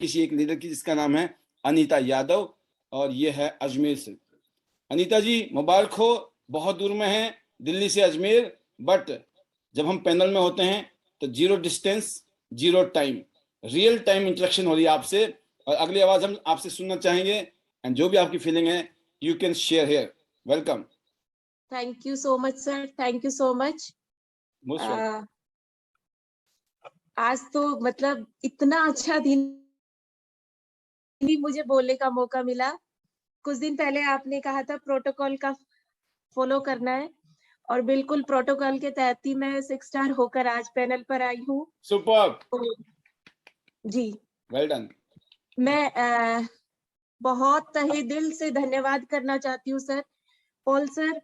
किसी एक लीडर की जिसका नाम है अनीता यादव, और ये है अजमेर से। अनीता जी मुबारक हो, बहुत दूर में है दिल्ली से अजमेर, बट जब हम पैनल में होते हैं तो zero distance zero time, real time interaction हो रही है आपसे। और अगली आवाज हम आपसे सुनना चाहेंगे, एंड जो भी आपकी फीलिंग है you can share here. Welcome. Thank you so much sir, thank you so much. Most welcome. आज तो मतलब इतना अच्छा दिन भी मुझे बोलने का मौका मिला। कुछ दिन पहले आपने कहा था प्रोटोकॉल का फॉलो करना है, और बिल्कुल प्रोटोकॉल के तहत ही मैं 6 स्टार होकर आज पैनल पर आई हूँ। सुपर्ब। जी वेल डन। मैं बहुत तहे दिल से धन्यवाद करना चाहती हूँ sir. Paul sir,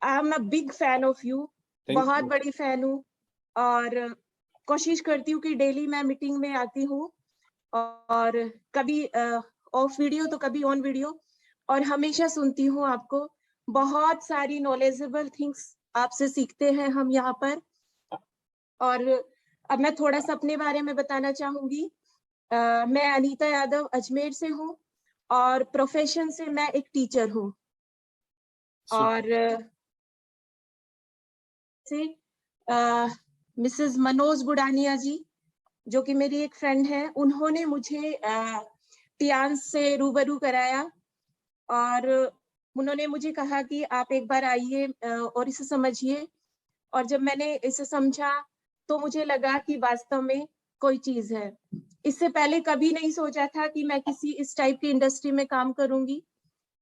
I am a big fan of you, बहुत बड़ी फैन हूँ, और कोशिश करती हूँ कि डेली मैं मीटिंग में आती हूँ, और कभी ऑफ वीडियो तो कभी ऑन वीडियो, और हमेशा सुनती हूँ आपको। बहुत सारी नॉलेजेबल थिंग्स आपसे सीखते हैं हम यहाँ पर। और अब मैं थोड़ा सा अपने बारे में बताना चाहूंगी। मैं अनीता यादव अजमेर से हूँ, और प्रोफेशन से मैं एक टीचर हूँ। और से मिसेस मनोज गुडानिया जी, जो कि मेरी एक फ्रेंड है, उन्होंने मुझे टियान्स से रूबरू कराया, और उन्होंने मुझे कहा कि आप एक बार आइए और इसे समझिए। और जब मैंने इसे समझा तो मुझे लगा कि वास्तव में कोई चीज है। इससे पहले कभी नहीं सोचा था कि मैं किसी इस टाइप की इंडस्ट्री में काम करूंगी,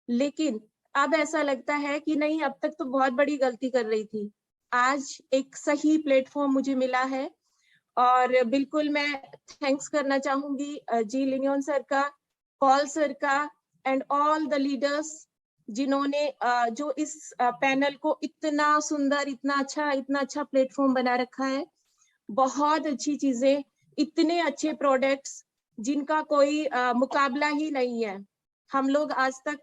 लेकिन अब ऐसा लगता है कि नहीं, अब तक तो बहुत बड़ी गलती कर रही थी। आज एक सही प्लेटफॉर्म मुझे मिला है, और बिल्कुल मैं थैंक्स करना चाहूंगी जी लियोन सर का, पॉल सर का, एंड ऑल द लीडर्स, जिन्होंने जो इस पैनल को इतना सुंदर, इतना अच्छा प्लेटफॉर्म बना रखा है। बहुत अच्छी चीजें, इतने अच्छे प्रोडक्ट्स जिनका कोई मुकाबला ही नहीं है। हम लोग आज तक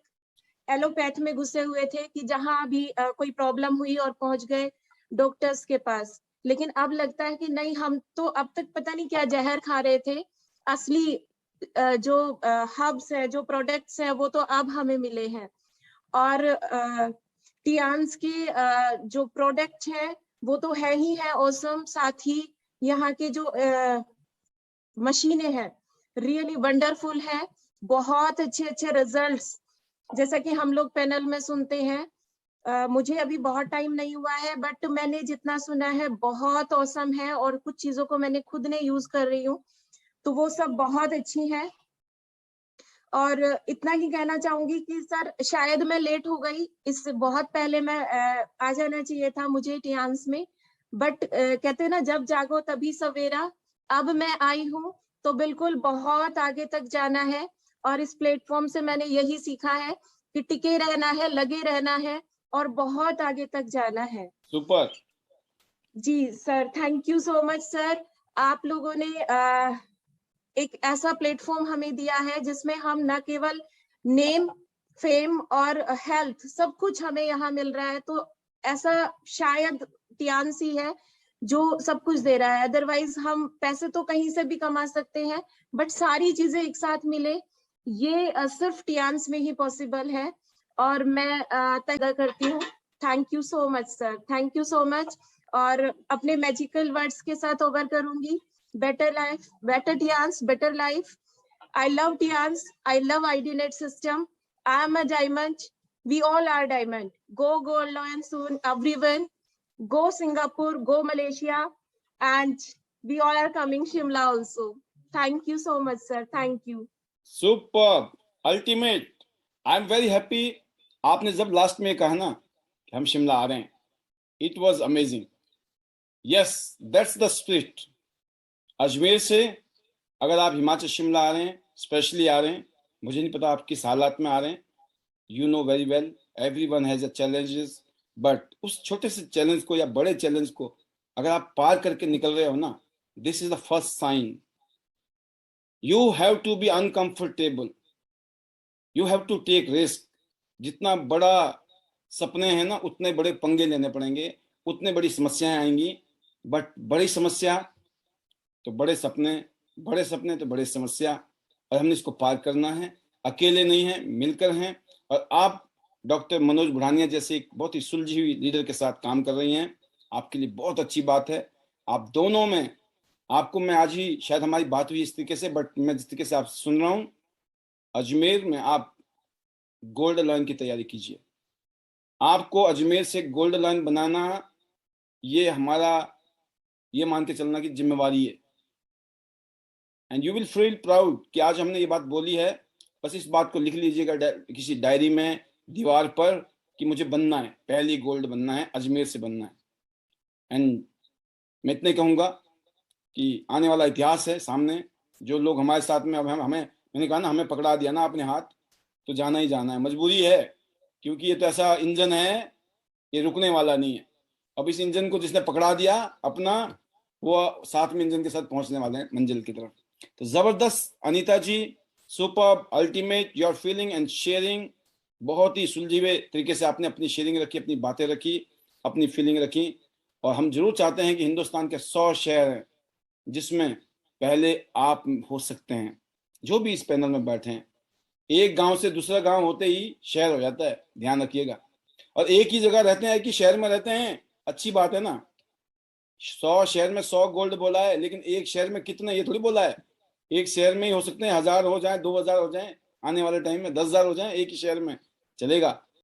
एलोपैथ में घुसे हुए थे कि जहां भी कोई प्रॉब्लम हुई और पहुंच गए डॉक्टर्स के पास, लेकिन अब लगता है कि नहीं, हम तो अब तक पता नहीं क्या जहर खा रहे थे। असली जो हब्स है, जो प्रोडक्ट्स है, वो तो अब हमें मिले हैं। और टियान्स के जो प्रोडक्ट है वो तो है ही है ऑसम, साथ ही यहाँ के जो मशीनें हैं रियली वंडरफुल है। बहुत अच्छे रिजल्ट्स, जैसा कि हम लोग पैनल में सुनते हैं। मुझे अभी बहुत टाइम नहीं हुआ है, बट मैंने जितना सुना है बहुत औसम है, और कुछ चीजों को मैंने खुद ने यूज कर रही हूँ, तो वो सब बहुत अच्छी है। और इतना ही कहना चाहूंगी कि सर शायद मैं लेट हो गई, इससे बहुत पहले मैं आ जाना चाहिए था मुझे टियान्स में, बट कहते हैं ना, जब जागो तभी सवेरा। अब मैं आई हूँ तो बिल्कुल बहुत आगे तक जाना है, और इस प्लेटफॉर्म से मैंने यही सीखा है कि टिके रहना है, लगे रहना है, और बहुत आगे तक जाना है। सुपर। जी sir, thank you so much sir. आप लोगों ने एक ऐसा प्लेटफॉर्म हमें दिया है जिसमें हम न केवल नेम, फेम और हेल्थ, सब कुछ हमें यहाँ मिल रहा है। तो ऐसा शायद टियान्स ही है जो सब कुछ दे रहा है। अदरवाइज हम पैसे तो कहीं से भी कमा सकते हैं, बट सारी चीजें एक साथ मिले, ये सिर्फ टियान्स में ही पॉसिबल है। और मैं तय करती हूँ। Thank you so much sir, thank you so much. और अपने मैजिकल वर्ड्स के साथ ओवर करूंगी। Better life, better Tians, better life. I love Tians. I love IDNet system. I am a diamond. We all are diamond. Go Gold Lion soon, everyone. Go Singapore, go Malaysia, and we all are coming Shimla also. Thank you so much, sir. Thank you. Super, ultimate. I am very happy. आपने जब last में कहा ना कि हम शिमला आ रहे हैं, it was amazing. Yes, that's the spirit. Ajmer से अगर आप हिमाचल शिमला आ रहे हैं, स्पेशली आ रहे हैं, मुझे नहीं पता आप किस हालात में आ रहे हैं, you know very well, everyone has a challenges, but उस छोटे से चैलेंज को या बड़े चैलेंज को अगर आप पार करके निकल रहे हो ना, this is the first sign. You have to be uncomfortable, you have to take risk. जितना बड़ा सपने हैं ना, उतने बड़े पंगे लेने पड़ेंगे, उतने बड़ी समस्याएं आएंगी, बट बड़ी समस्या तो बड़े सपने, बड़े सपने तो बड़ी समस्या, और हमने इसको पार करना है। अकेले नहीं है, मिलकर हैं। और आप डॉक्टर मनोज बुढ़ानिया जैसे एक बहुत ही सुलझी हुई लीडर के साथ काम कर रही हैं, आपके लिए बहुत अच्छी बात है। आप दोनों में, आपको मैं आज ही शायद हमारी बात हुई इस तरीके से, बट मैं जिस तरीके से आप सुन रहा हूं, अजमेर में आप गोल्ड लाइन की तैयारी कीजिए। आपको अजमेर से गोल्ड लाइन बनाना, ये हमारा, ये मान के चलना की जिम्मेवारी है। And you will feel proud कि आज हमने ये बात बोली है। बस इस बात को लिख लीजिएगा किसी डायरी में, दीवार पर, कि मुझे बनना है, पहली गोल्ड बनना है, अजमेर से बनना है। एंड मैं इतने कहूंगा कि आने वाला इतिहास है सामने। जो लोग हमारे साथ में, अब हमें, मैंने कहा ना, हमें पकड़ा दिया ना अपने हाथ, तो जाना ही जाना है, मजबूरी है। क्योंकि ये तो ऐसा इंजन है, ये रुकने वाला नहीं है। अब इस इंजन को जिसने पकड़ा दिया अपना, वो साथ में इंजन के साथ पहुंचने वाले हैं मंजिल की तरफ। तो जबरदस्त Anita ji, super, ultimate, your feeling and sharing. बहुत ही सुलझे हुए तरीके से आपने अपनी शेयरिंग रखी, अपनी बातें रखी, अपनी फीलिंग रखी। और हम जरूर चाहते हैं कि हिंदुस्तान के 100 शहर हैं जिसमें पहले आप हो सकते हैं। जो भी इस पैनल में बैठे हैं, एक गांव से दूसरा गांव होते ही शहर हो जाता है, ध्यान रखिएगा। और एक ही जगह रहते हैं कि शहर में रहते हैं, अच्छी बात है ना। 100 शहर में 100 गोल्ड बोला है, लेकिन एक शहर में कितने, ये थोड़ी बोला है। एक शहर में ही हो सकते हैं 1000 हो जाए, 2000 हो जाए, आने वाले टाइम में 10,000 हो जाए एक ही शहर में, चलेगा।